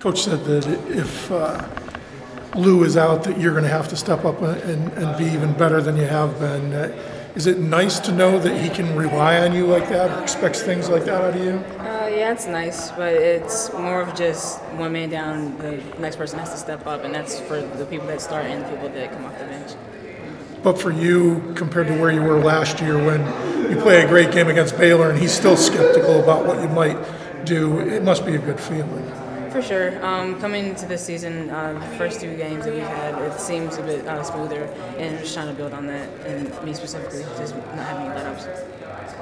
Coach said that if Lou is out, that you're going to have to step up and be even better than you have been. Is it nice to know that he can rely on you like that or expects things like that out of you? Yeah, it's nice, but it's more of just one man down, the next person has to step up, and that's for the people that start and the people that come off the bench. But for you, compared to where you were last year when you play a great game against Baylor and he's still skeptical about what you might do, it must be a good feeling. For sure. Coming into this season, the first 2 games that we've had, it seems a bit smoother, and just trying to build on that, and me specifically, just not having let-ups.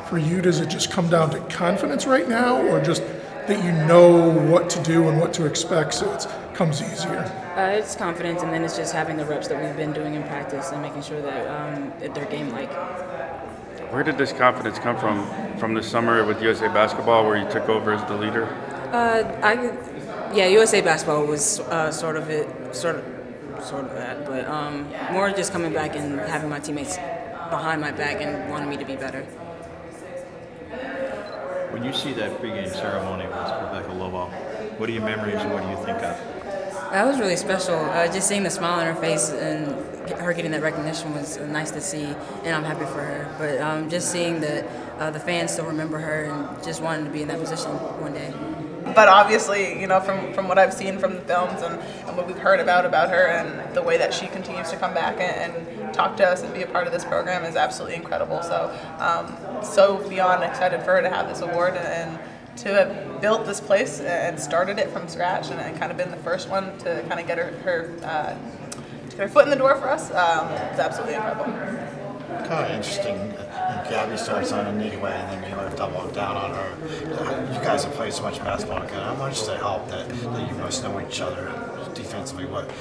For you, does it just come down to confidence right now, or just that you know what to do and what to expect so it comes easier? It's confidence, and then it's just having the reps that we've been doing in practice and making sure that they're game-like. Where did this confidence come from? From the summer with USA Basketball where you took over as the leader? Yeah, USA Basketball was sort of that, but more just coming back and having my teammates behind my back and wanting me to be better. When you see that pregame ceremony with Rebecca Lobo, what are your memories and what do you think of? That was really special. Just seeing the smile on her face and her getting that recognition was nice to see, and I'm happy for her. But just seeing that the fans still remember her and just wanting to be in that position one day. But obviously, you know, from what I've seen from the films and what we've heard about her and the way that she continues to come back and talk to us and be a part of this program is absolutely incredible. So, so beyond excited for her to have this award and to have built this place and started it from scratch and kind of been the first one to kind of get her foot in the door for us. It's absolutely incredible. Kind of interesting. Gabby starts on a neat way, and then you have to walk down on her. You guys have played so much basketball together. How much does it help that you must know each other defensively? What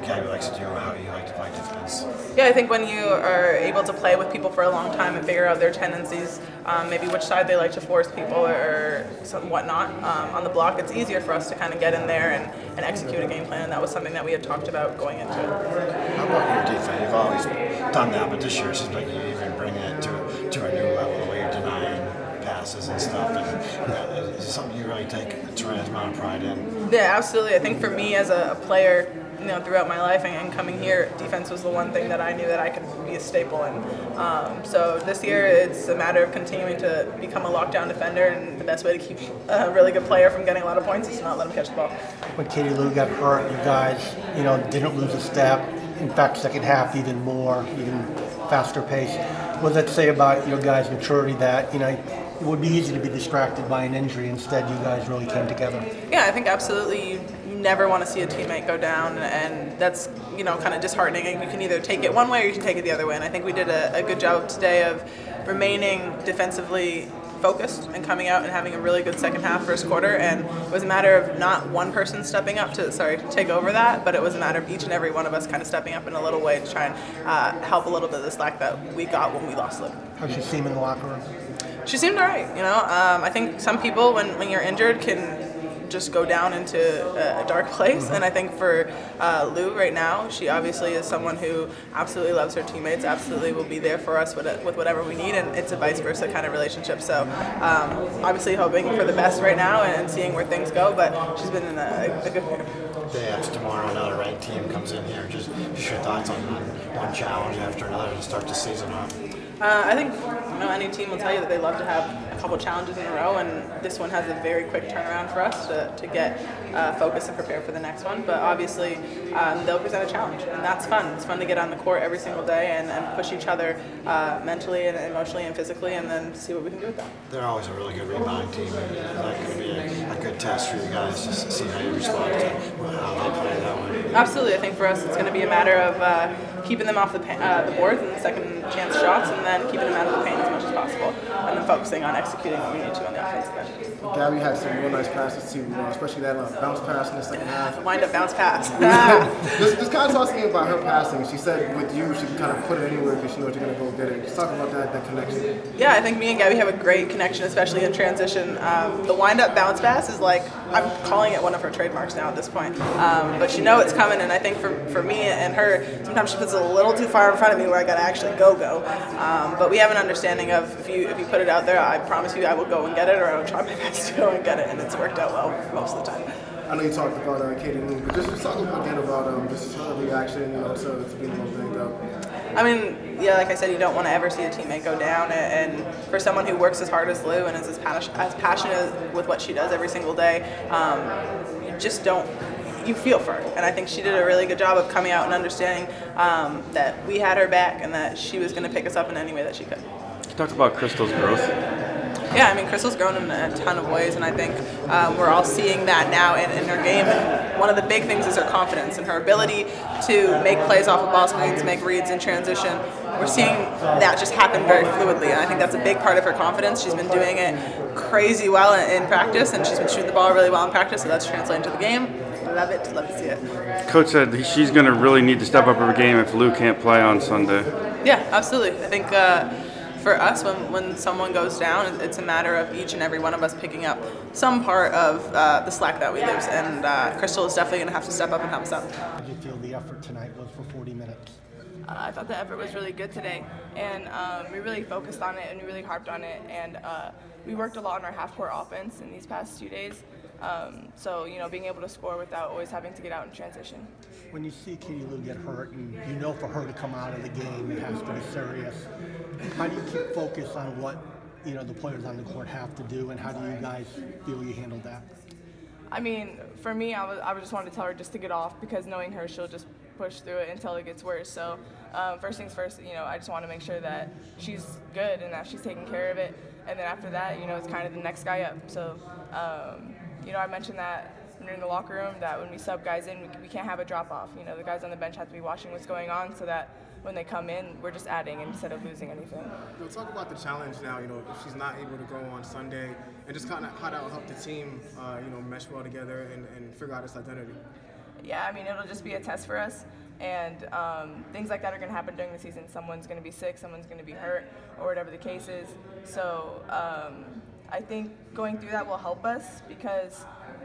Gabby likes to do, how you like to play defense? Yeah, I think when you are able to play with people for a long time and figure out their tendencies, maybe which side they like to force people or whatnot on the block, it's easier for us to kind of get in there and execute a game plan, and that was something that we had talked about going into it. How about your defense? You've always done that, but this year it seems like you even bring it to a new level, the way you're denying passes and stuff. And is it something you really take a tremendous amount of pride in? Yeah, absolutely. I think for me as a player, you know, throughout my life and coming here, defense was the one thing that I knew that I could be a staple in. So this year, it's a matter of continuing to become a lockdown defender, and the best way to keep a really good player from getting a lot of points is to not let him catch the ball. When Katie Lou got hurt, you guys, you know, didn't lose a step. In fact, second half even more, even faster pace. What does that say about your guys' maturity that, you know, it would be easy to be distracted by an injury. Instead, you guys really came together? Yeah, I think absolutely you never want to see a teammate go down, and that's, you know, kind of disheartening. And you can either take it one way or you can take it the other way. And I think we did a good job today of remaining defensively focused and coming out and having a really good second half, first quarter, and it was a matter of not one person stepping up to take over that, but it was a matter of each and every one of us kind of stepping up in a little way to try and help a little bit of the slack that we got when we lost Lou. How'd she seem in the locker room? She seemed all right, you know. I think some people, when you're injured, can just go down into a dark place, and I think for Lou right now, she obviously is someone who absolutely loves her teammates, absolutely will be there for us with whatever we need, and it's a vice versa kind of relationship. So obviously hoping for the best right now and seeing where things go, but she's been in a good year. Day after tomorrow, another ranked team comes in here. Just your thoughts on one challenge after another to start the season off. I think, you know, any team will tell you that they love to have a couple challenges in a row, and this one has a very quick turnaround for us to get focused and prepare for the next one. But obviously, they'll present a challenge, and that's fun. It's fun to get on the court every single day and push each other mentally and emotionally and physically, and then see what we can do with that. They're always a really good rebounding team, and that could be a good test for you guys to see how you respond to how they play that way. Absolutely. I think for us, it's going to be a matter of keeping them off the boards and second chance shots, and then keeping them out of the paint as much as possible, and then focusing on executing what we need to on the offensive end. Gabby had some real nice passes too, especially that bounce pass in the second half. The wind-up bounce pass. Just kind of talk to me about her passing. She said with you, she can kind of put it anywhere because she knows you're going to go get it. Just talk about that connection. Yeah, I think me and Gabby have a great connection, especially in transition. The wind-up bounce pass is like, I'm calling it one of her trademarks now at this point. But she knows it's coming, and I think for me and her, sometimes she puts it a little too far in front of me where I got to actually go. But we have an understanding of if you put it out there, I promise you I will go and get it, or I will try my best to go and get it, and it's worked out well most of the time. I know you talked about Katie Moon, but just talk again about just her reaction, to being a little banged up. I mean, yeah, like I said, you don't want to ever see a teammate go down. And for someone who works as hard as Lou and is as passionate with what she does every single day, you just don't. You feel for her, and I think she did a really good job of coming out and understanding that we had her back and that she was going to pick us up in any way that she could. You talked about Crystal's growth. Yeah, I mean, Crystal's grown in a ton of ways, and I think we're all seeing that now in her game. And one of the big things is her confidence and her ability to make plays off of ball screens, make reads in transition. We're seeing that just happen very fluidly, and I think that's a big part of her confidence. She's been doing it crazy well in practice, and she's been shooting the ball really well in practice, so that's translating to the game. Love it. Love to see it. Coach said she's going to really need to step up her game if Lou can't play on Sunday. Yeah, absolutely. I think for us, when someone goes down, it's a matter of each and every one of us picking up some part of the slack that we lose. And Crystal is definitely going to have to step up and help us out. How did you feel the effort tonight was for 40 minutes? I thought the effort was really good today, and we really focused on it and we really harped on it, and we worked a lot on our half-court offense in these past 2 days. So, being able to score without always having to get out in transition. When you see Katie Lou get hurt, and for her to come out of the game, it has to be serious. How do you keep focus on what the players on the court have to do, and how do you guys feel you handled that? I mean, for me, I just wanted to tell her just to get off, because knowing her, she'll just push through it until it gets worse. So first things first, I just want to make sure that she's good and that she's taking care of it. And then after that, it's kind of the next guy up. So, I mentioned that in the locker room that when we sub guys in, we can't have a drop-off. The guys on the bench have to be watching what's going on so that when they come in, we're just adding instead of losing anything. Talk about the challenge now, if she's not able to go on Sunday, and just kind of how that will help the team, mesh well together and figure out its identity. Yeah, I mean, it'll just be a test for us, and things like that are going to happen during the season. Someone's going to be sick, someone's going to be hurt, or whatever the case is. So I think going through that will help us because,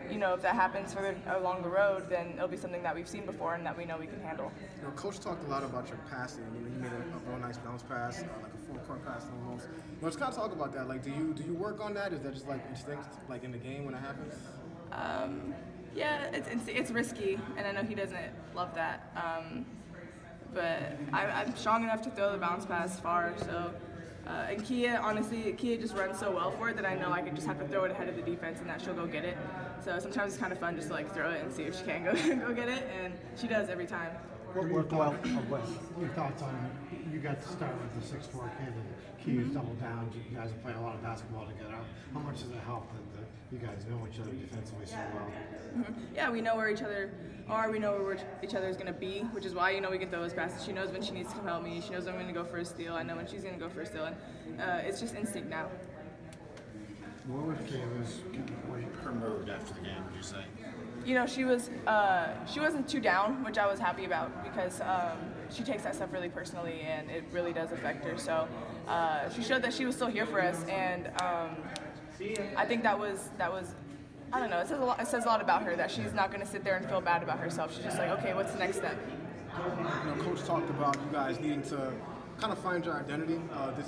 if that happens further along the road, then it'll be something that we've seen before and that we know we can handle. Coach talked a lot about your passing. You made a real nice bounce pass, like a full-court pass almost. Let's kind of talk about that. Like, do you work on that? Is that just like instinct, like in the game when it happens? Yeah, it's risky, and I know he doesn't love that. But I'm strong enough to throw the bounce pass far. So, and Kia just runs so well for it that I know I can just have to throw it ahead of the defense, and that she'll go get it. So sometimes it's kind of fun just to throw it and see if she can go get it, and she does every time. Your thoughts on you got to start with the 6'4" kid and Kia's doubled down. You guys are playing a lot of basketball together. How much does it help that you guys know each other defensively so well? Mm-hmm. Yeah, we know where each other are. We know where each other is going to be, which is why we can throw those passes. She knows when she needs to come help me. She knows when I'm going to go for a steal. I know when she's going to go for a steal, and it's just instinct now. What was Kayla's Her mood after the game, would you say? She wasn't too down, which I was happy about because she takes that stuff really personally and it really does affect her. So she showed that she was still here for us, and I think that was I don't know. It says a lot about her that she's not going to sit there and feel bad about herself. She's just like, okay, what's the next step? Coach talked about you guys needing to kind of find your identity.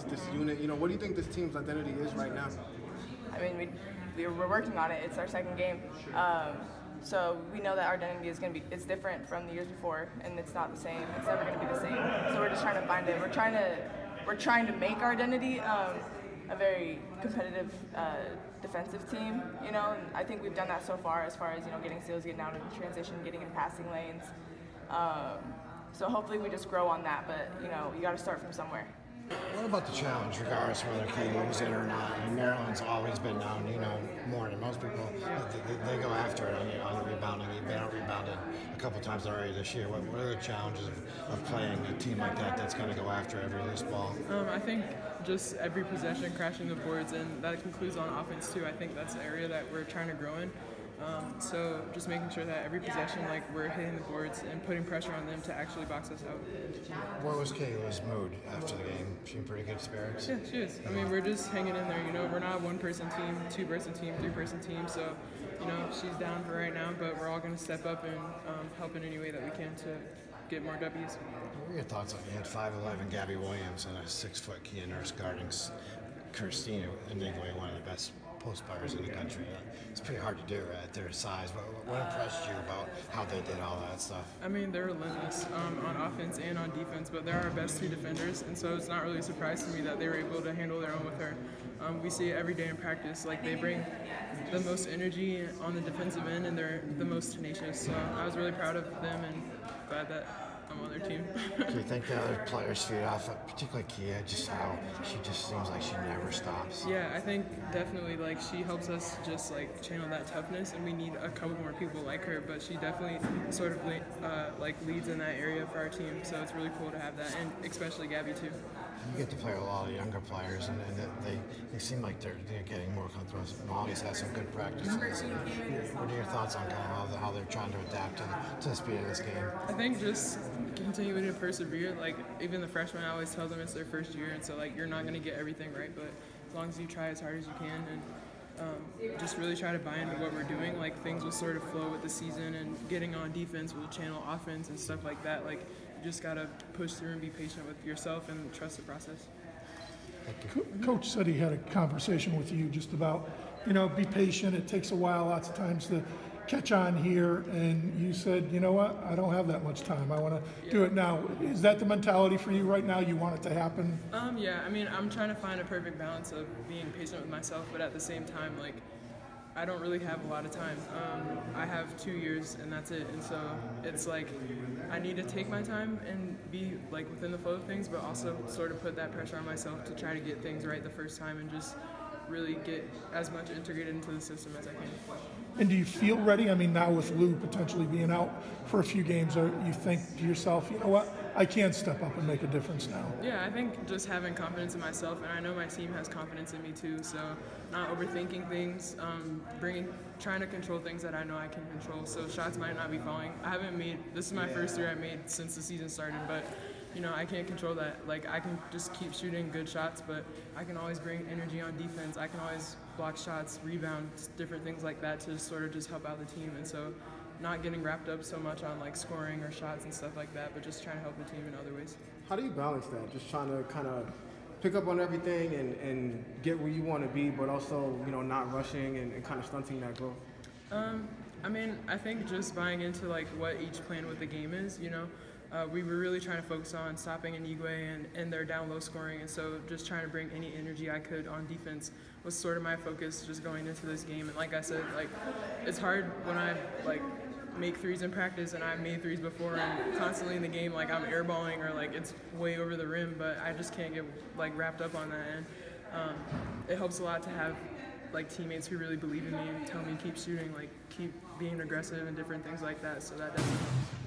This unit. What do you think this team's identity is right now? I mean, we're working on it. It's our second game. So we know that our identity is it's different from the years before, and it's not the same. It's never going to be the same. So we're just trying to find it. We're trying to make our identity a very competitive defensive team, and I think we've done that so far as getting steals, getting out in transition, getting in passing lanes. So hopefully we just grow on that, but you got to start from somewhere. What about the challenge, regardless of whether Katie was in or not? Maryland's always been known, more than most people. They go after it on the rebounding. You've been out rebounded a couple times already this year. What are the challenges of playing a team like that that's going to go after every loose ball? I think just every possession, crashing the boards, and that concludes on offense too. I think that's the area that we're trying to grow in. So just making sure that every possession, we're hitting the boards and putting pressure on them to actually box us out. What was Kayla's mood after the game? She in pretty good spirits? Yeah, she is. I mean, we're just hanging in there. We're not a one-person team, two-person team, three-person team. So, she's down for right now, but we're all going to step up and help in any way that we can to get more W's. What were your thoughts on you had 5'11" Gabby Williams and a 6-foot Kia Nurse guarding Christina Inigwe, one of the best post players in the country. It's pretty hard to do at their size. What impressed you about how they did all that stuff? I mean, they're relentless on offense and on defense, but they're our best two defenders, and so it's not really a surprise to me that they were able to handle their own with her. We see it every day in practice. Like, they bring the most energy on the defensive end, and they're the most tenacious. So I was really proud of them and glad that I'm on their team. Do you think the other players feed off, particularly Kia, just how she just seems like she never stops? Yeah, I think definitely, like, she helps us just, like, channel that toughness, and we need a couple more people like her, but she definitely sort of like leads in that area for our team, so it's really cool to have that, and especially Gabby too. You get to play with a lot of younger players, and they seem like they're getting more comfortable. Molly's had some good practices. What are your thoughts on kind of how they're trying to adapt to the speed of this game? I think just continuing to persevere. Like, even the freshmen, I always tell them it's their first year, and so, like, you're not going to get everything right, but as long as you try as hard as you can and just really try to buy into what we're doing, like, things will sort of flow with the season, and getting on defense will channel offense and stuff like that. Like, you just got to push through and be patient with yourself and trust the process. Coach said he had a conversation with you just about, be patient. It takes a while lots of times to catch on here, and you said, you know what, I don't have that much time. I want to do it now. Is that the mentality for you right now? You want it to happen? Yeah, I mean, I'm trying to find a perfect balance of being patient with myself, but at the same time, like, I don't really have a lot of time. I have 2 years and that's it, and so it's like I need to take my time and be, like, within the flow of things, but also sort of put that pressure on myself to try to get things right the first time and just really get as much integrated into the system as I can. And do you feel ready? I mean, now with Lou potentially being out for a few games, you think to yourself, you know what, I can step up and make a difference now? Yeah, I think just having confidence in myself, and I know my team has confidence in me too, so not overthinking things, trying to control things that I know I can control. So shots might not be falling. This is my first year I made since the season started, but I can't control that. Like, I can just keep shooting good shots, but I can always bring energy on defense. I can always block shots, rebound, different things like that to sort of just help out the team. And so not getting wrapped up so much on, like, scoring or shots and stuff like that, but just trying to help the team in other ways. How do you balance that? Just trying to kind of pick up on everything and get where you want to be, but also, not rushing and kind of stunting that growth? I mean, I think just buying into, like, what each plan with the game is, we were really trying to focus on stopping Inigwe and their down low scoring, and so just trying to bring any energy I could on defense was sort of my focus just going into this game. And like I said, like, it's hard when I, like, make threes in practice, and I've made threes before, and constantly in the game, like, I'm airballing or, like, it's way over the rim, but I just can't get, like, wrapped up on that. And it helps a lot to have, like, teammates who really believe in me and tell me keep shooting, like, keep being aggressive and different things like that, so that definitely helps.